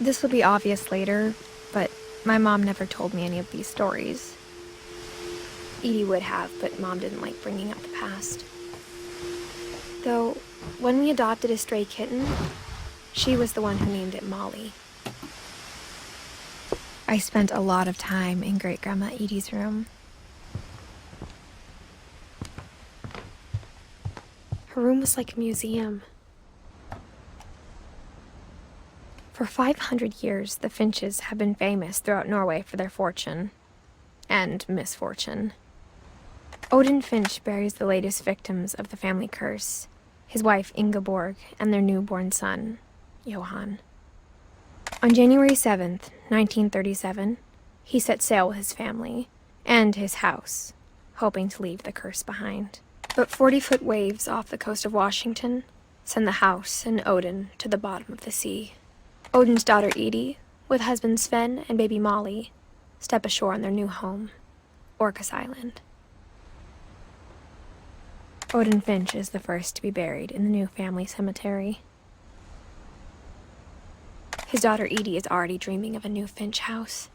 This will be obvious later, but my mom never told me any of these stories. Edie would have, but Mom didn't like bringing up the past. Though, when we adopted a stray kitten, she was the one who named it Molly. I spent a lot of time in Great-Grandma Edie's room. Her room was like a museum. For 500 years, the Finches have been famous throughout Norway for their fortune and misfortune. Odin Finch buries the latest victims of the family curse, his wife Ingeborg and their newborn son, Johan. On January 7th, 1937, he set sail with his family and his house, hoping to leave the curse behind. But 40-foot waves off the coast of Washington send the house and Odin to the bottom of the sea. Odin's daughter Edie, with husband Sven and baby Molly, step ashore on their new home, Orcas Island. Odin Finch is the first to be buried in the new family cemetery. His daughter Edie is already dreaming of a new Finch house.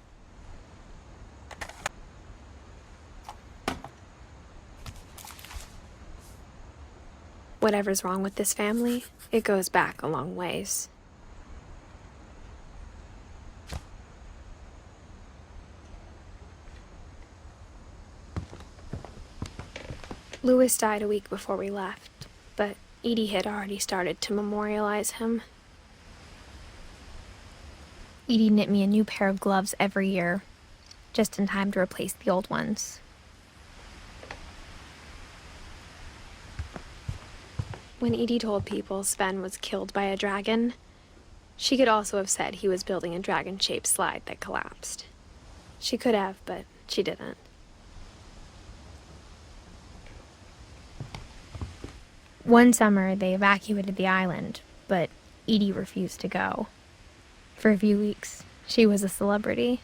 Whatever's wrong with this family, it goes back a long ways. Louis died a week before we left, but Edie had already started to memorialize him. Edie knit me a new pair of gloves every year, just in time to replace the old ones. When Edie told people Sven was killed by a dragon, she could also have said he was building a dragon-shaped slide that collapsed. She could have, but she didn't. One summer, they evacuated the island, but Edie refused to go. For a few weeks, she was a celebrity.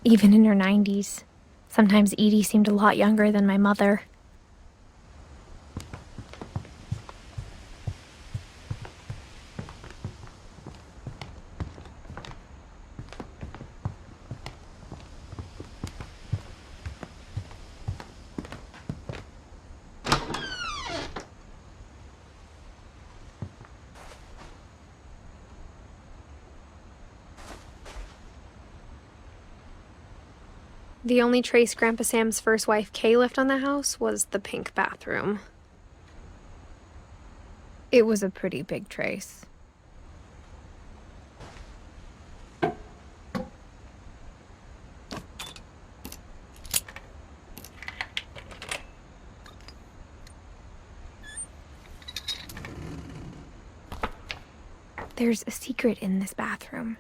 Even in her 90s, sometimes Edie seemed a lot younger than my mother. The only trace Grandpa Sam's first wife Kay left on the house was the pink bathroom. It was a pretty big trace. There's a secret in this bathroom.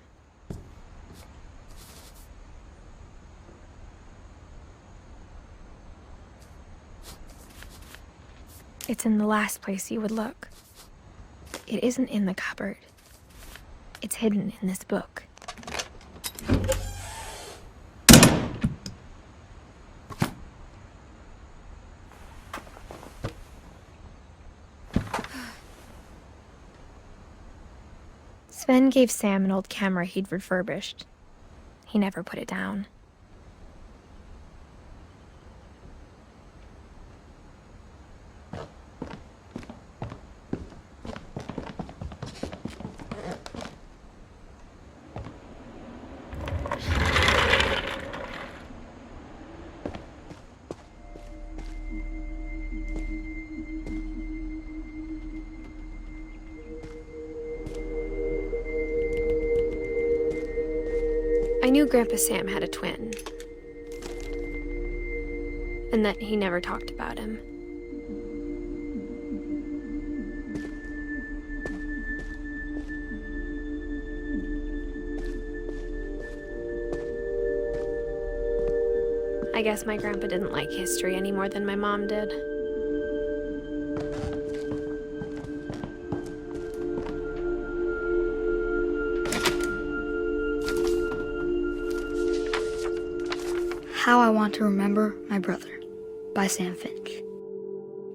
It's in the last place you would look. It isn't in the cupboard. It's hidden in this book. Sven gave Sam an old camera he'd refurbished. He never put it down. I knew Grandpa Sam had a twin, and that he never talked about him. I guess my grandpa didn't like history any more than my mom did. How I Want to Remember My Brother by Sam Finch.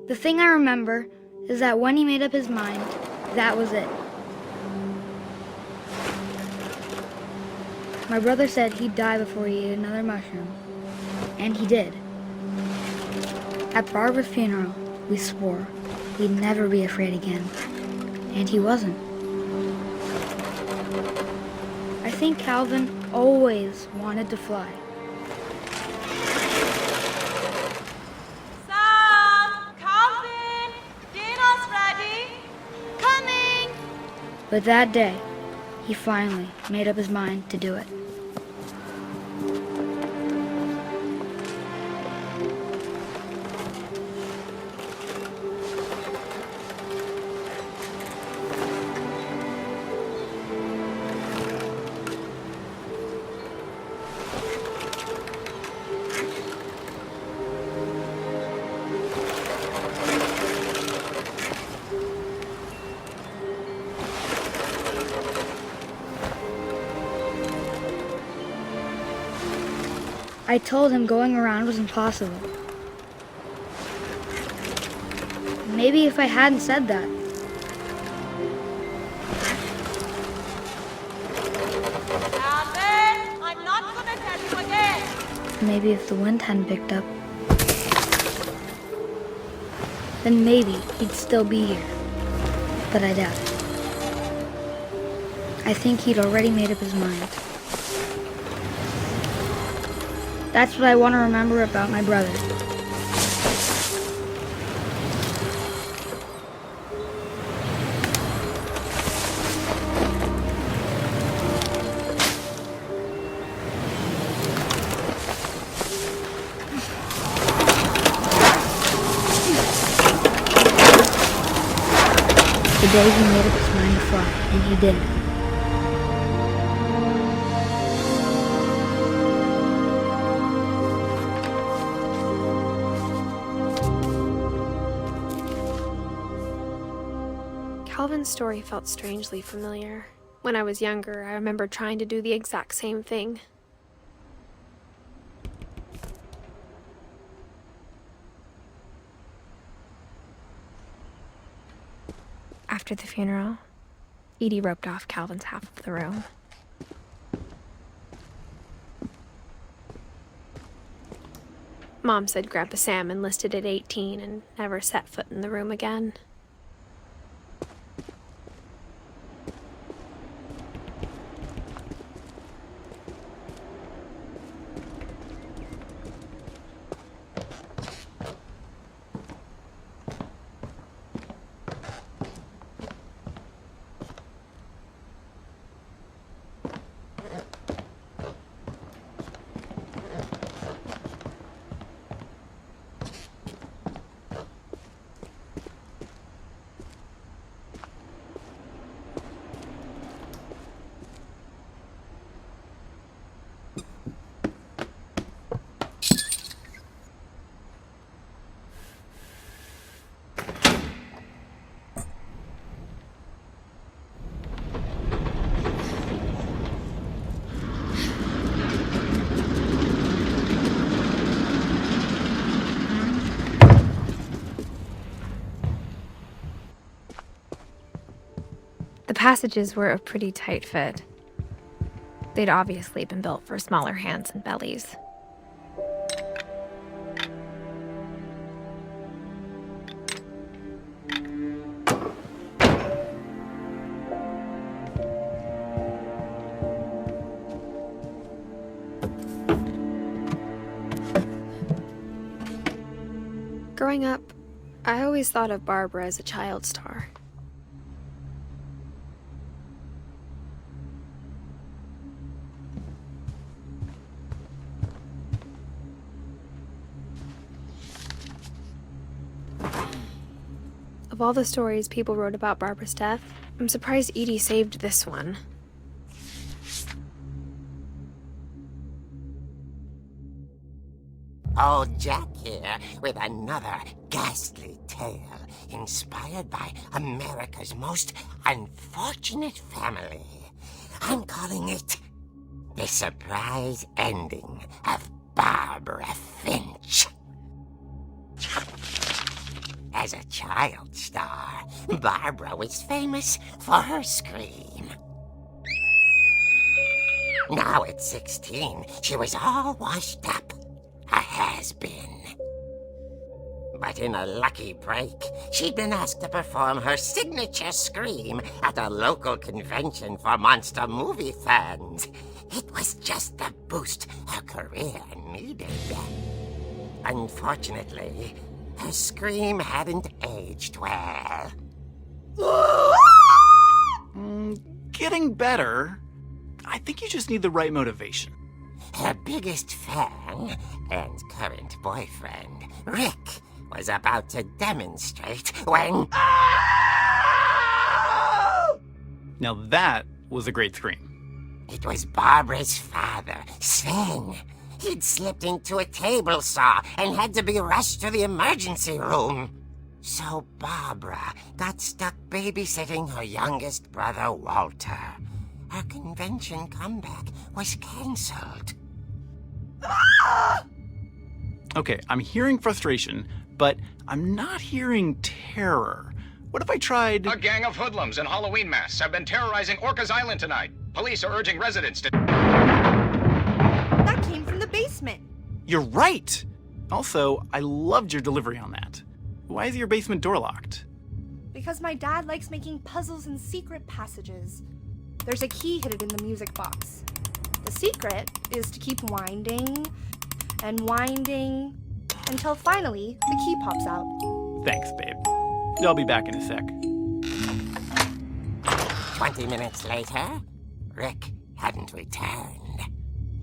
The thing I remember is that when he made up his mind, that was it. My brother said he'd die before he ate another mushroom, and he did. At Barbara's funeral, we swore we'd never be afraid again, and he wasn't. I think Calvin always wanted to fly. Sam! Calvin! Dinner's ready! Coming! But that day, he finally made up his mind to do it. I told him going around was impossible. Maybe if I hadn't said that. Calvin! I'm not gonna tell you again! Maybe if the wind hadn't picked up, then maybe he'd still be here. But I doubt it. I think he'd already made up his mind. That's what I want to remember about my brother. The day he made up his mind to fly, and he did. Calvin's story felt strangely familiar. When I was younger, I remember trying to do the exact same thing. After the funeral, Edie roped off Calvin's half of the room. Mom said Grandpa Sam enlisted at 18 and never set foot in the room again. The passages were a pretty tight fit. They'd obviously been built for smaller hands and bellies. Growing up, I always thought of Barbara as a child star. Of all the stories people wrote about Barbara's death, I'm surprised Edie saved this one. Old Jack here with another ghastly tale inspired by America's most unfortunate family. I'm calling it The Surprise Ending of Barbara. Barbara Finch. As a child star, Barbara was famous for her scream. Now at 16, she was all washed up, a has-been. But in a lucky break, she'd been asked to perform her signature scream at a local convention for monster movie fans. It was just the boost her career needed. Unfortunately, her scream hadn't aged well. Getting better. I think you just need the right motivation. Her biggest fan and current boyfriend, Rick, was about to demonstrate when... Now that was a great scream. It was Barbara's father, Sven. He'd slipped into a table saw and had to be rushed to the emergency room. So Barbara got stuck babysitting her youngest brother, Walter. Her convention comeback was cancelled. Okay, I'm hearing frustration, but I'm not hearing terror. What if I tried... A gang of hoodlums in Halloween masks have been terrorizing Orcas Island tonight. Police are urging residents to... That came from the basement. You're right! Also, I loved your delivery on that. Why is your basement door locked? Because my dad likes making puzzles and secret passages. There's a key hidden in the music box. The secret is to keep winding and winding until finally the key pops out. Thanks, babe. I'll be back in a sec. 20 minutes later, Rick hadn't returned.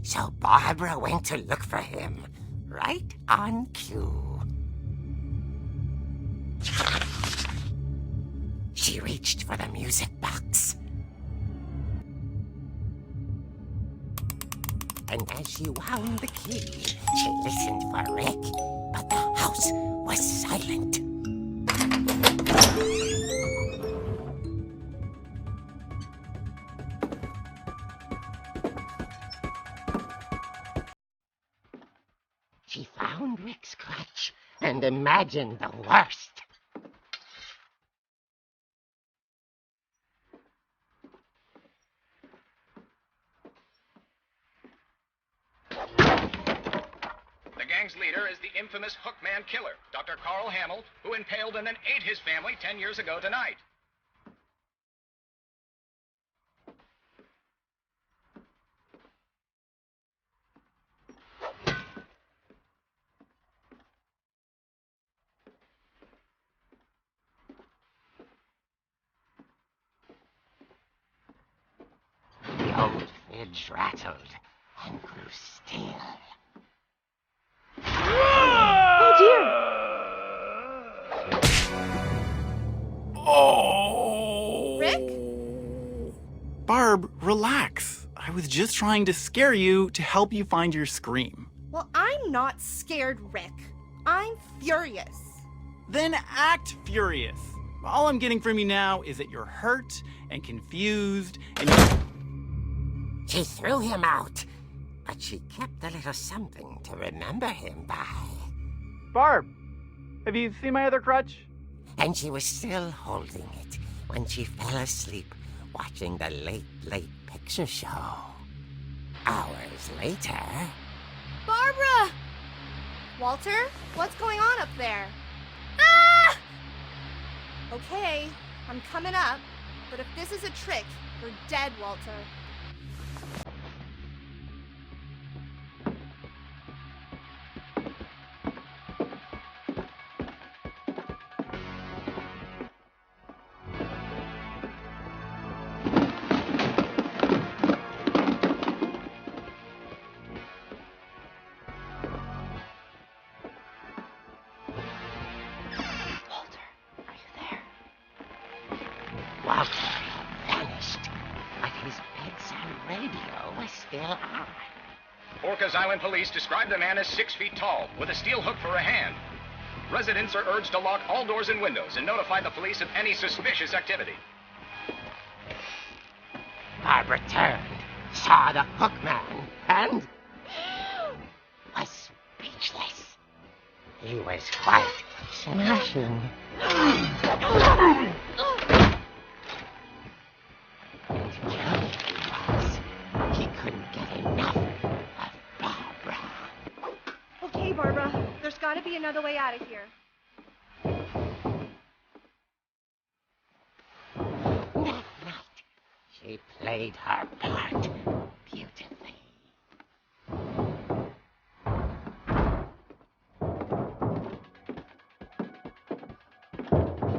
So Barbara went to look for him, right on cue. She reached for the music box. And as she wound the key, she listened for Rick, but the house was silent. She found Rick's crutch and imagined the worst. The gang's leader is the infamous Hookman killer, Dr. Carl Hamill, who impaled and then ate his family 10 years ago tonight. The old fridge rattled and grew still. Oh! Rick? Barb, relax. I was just trying to scare you to help you find your scream. Well, I'm not scared, Rick. I'm furious. Then act furious. All I'm getting from you now is that you're hurt and confused and... She threw him out, but she kept a little something to remember him by. Barb, have you seen my other crutch? And she was still holding it when she fell asleep watching the late picture show. Hours later... Barbara! Walter, what's going on up there? Ah! Okay, I'm coming up, but if this is a trick, you're dead, Walter. Walter had vanished, but his bedside radio was still on. Orcas Island police describe the man as 6 feet tall, with a steel hook for a hand. Residents are urged to lock all doors and windows and notify the police of any suspicious activity. Barbara turned, saw the hook man, and was He was quite smashing. And he was. He couldn't get enough of Barbara. Okay, Barbara, there's gotta be another way out of here. That night, she played her part beautifully.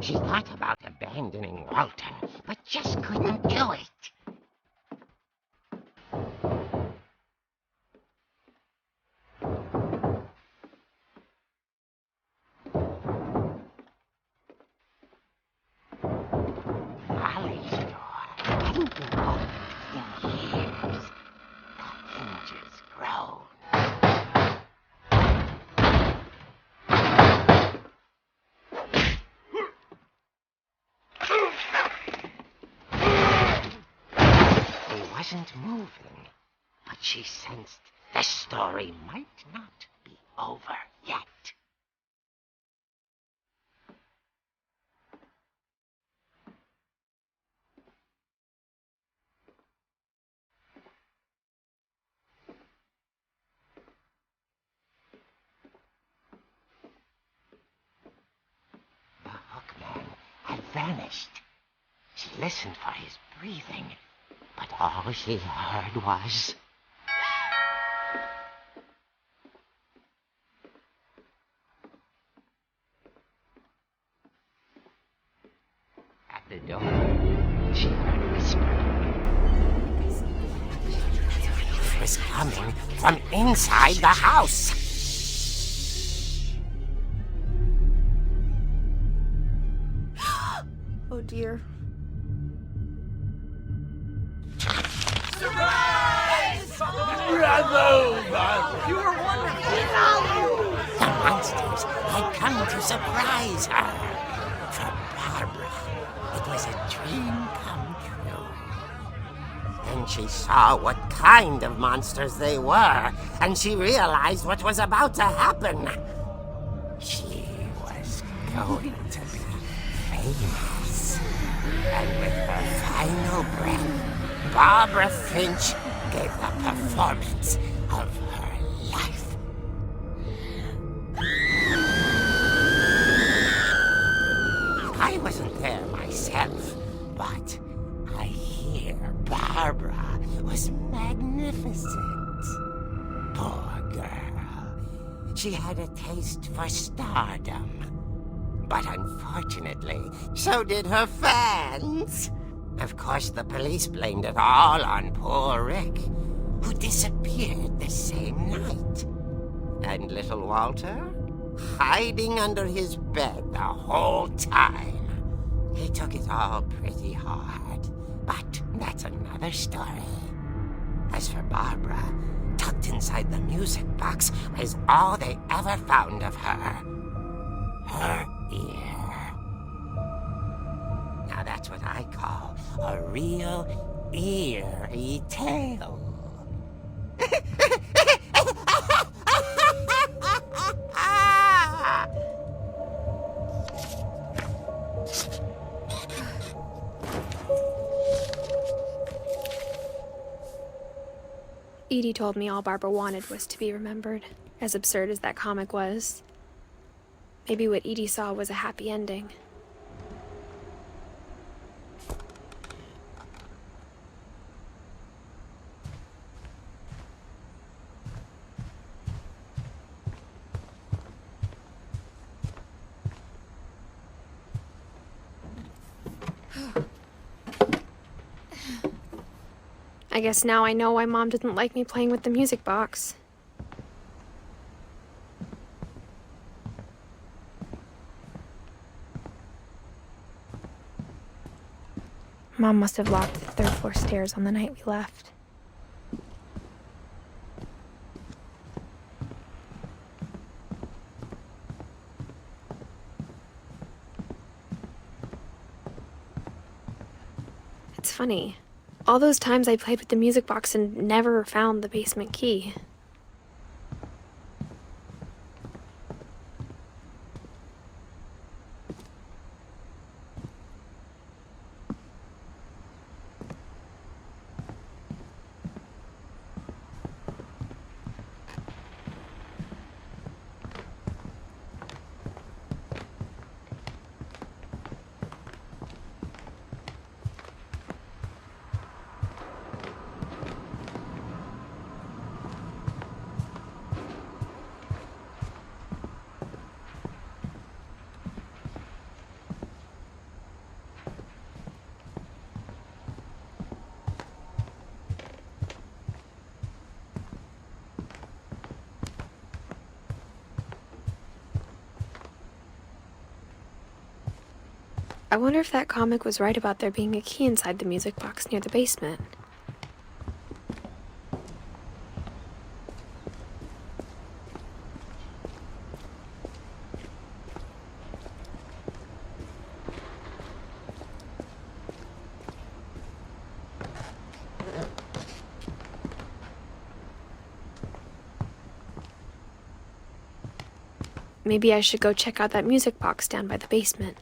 She thought about abandoning Walter, but just couldn't do it. Molly's door hadn't been opened in years. The hinges groaned. He wasn't moving, but she sensed the story might not be over yet. The hookman had vanished. She listened for his breathing, but all she heard was... At the door, she heard whispering. It was coming from inside the house. Oh dear. The monsters had come to surprise her. For Barbara, it was a dream come true. Then she saw what kind of monsters they were, and she realized what was about to happen. She was going to be famous. And with her final breath, Barbara Finch gave the performance of her life. I wasn't there myself, but I hear Barbara was magnificent. Poor girl. She had a taste for stardom. But unfortunately, so did her fans. Of course, the police blamed it all on poor Rick, who disappeared the same night. And little Walter? Hiding under his bed the whole time. He took it all pretty hard, but that's another story. As for Barbara, tucked inside the music box was all they ever found of her. Her ear. Now that's what I call a real eerie tale. Edie told me all Barbara wanted was to be remembered, as absurd as that comic was. Maybe what Edie saw was a happy ending. I guess now I know why Mom didn't like me playing with the music box. Mom must have locked the third-floor stairs on the night we left. It's funny. All those times I played with the music box and never found the basement key. I wonder if that comic was right about there being a key inside the music box near the basement. Maybe I should go check out that music box down by the basement.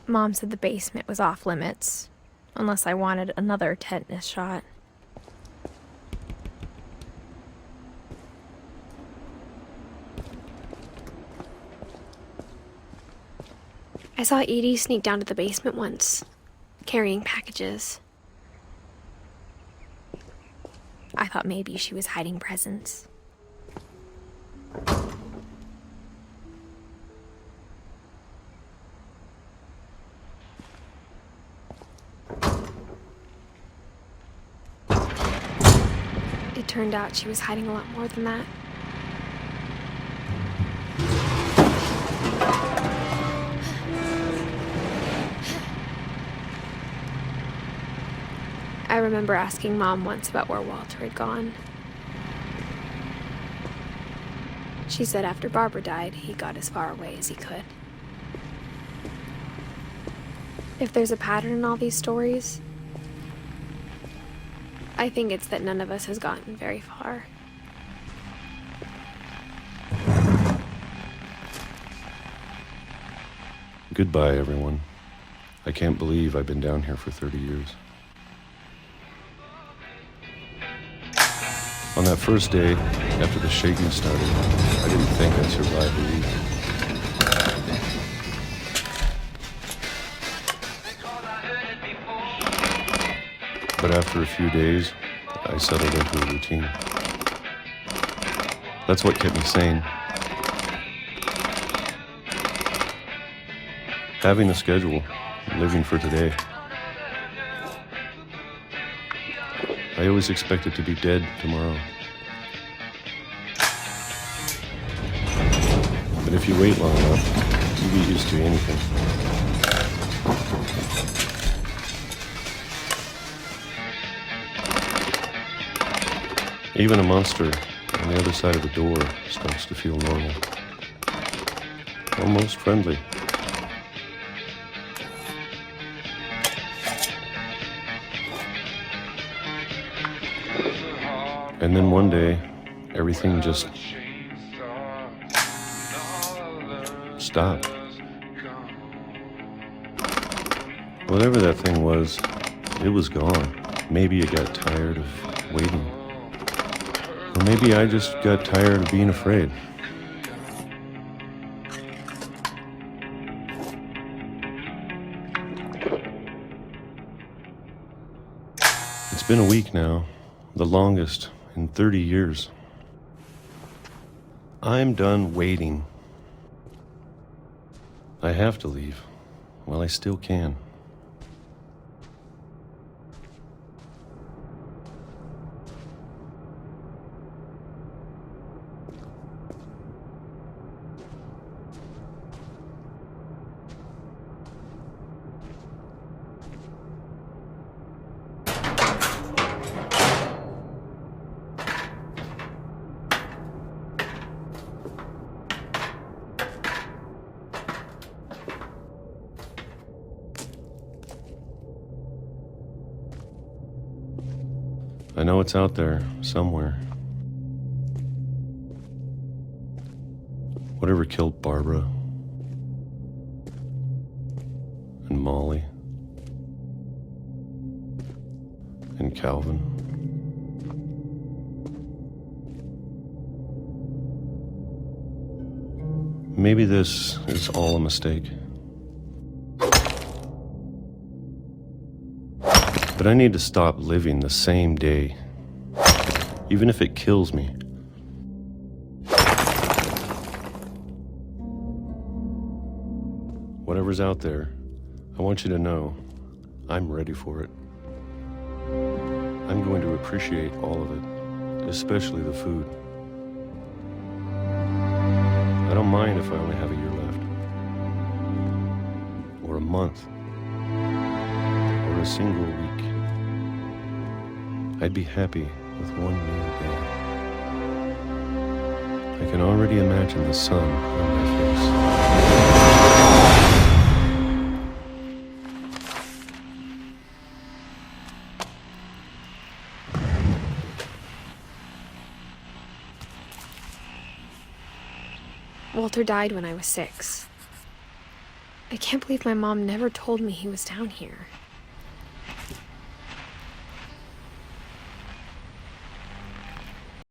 Mom said the basement was off limits, unless I wanted another tetanus shot. I saw Edie sneak down to the basement once, carrying packages. I thought maybe she was hiding presents. It turned out she was hiding a lot more than that. I remember asking Mom once about where Walter had gone. She said after Barbara died, he got as far away as he could. If there's a pattern in all these stories, I think it's that none of us has gotten very far. Goodbye, everyone. I can't believe I've been down here for 30 years. On that first day, after the shaking started, I didn't think I'd survive a week. But after a few days, I settled into a routine. That's what kept me sane. Having a schedule, living for today. I always expected to be dead tomorrow. But if you wait long enough, you get used to anything. Even a monster on the other side of the door starts to feel normal. Almost friendly. And then one day, everything just stopped. Whatever that thing was, it was gone. Maybe it got tired of waiting. Or maybe I just got tired of being afraid. It's been a week now, the longest in 30 years. I'm done waiting. I have to leave while I still can. I know it's out there, somewhere. Whatever killed Barbara, Molly. And Calvin. Maybe this is all a mistake. But I need to stop living the same day, even if it kills me. Whatever's out there, I want you to know I'm ready for it. I'm going to appreciate all of it, especially the food. I don't mind if I only have a year left, or a month, or a single week. I'd be happy with one new day. I can already imagine the sun on my face. Walter died when I was 6. I can't believe my mom never told me he was down here.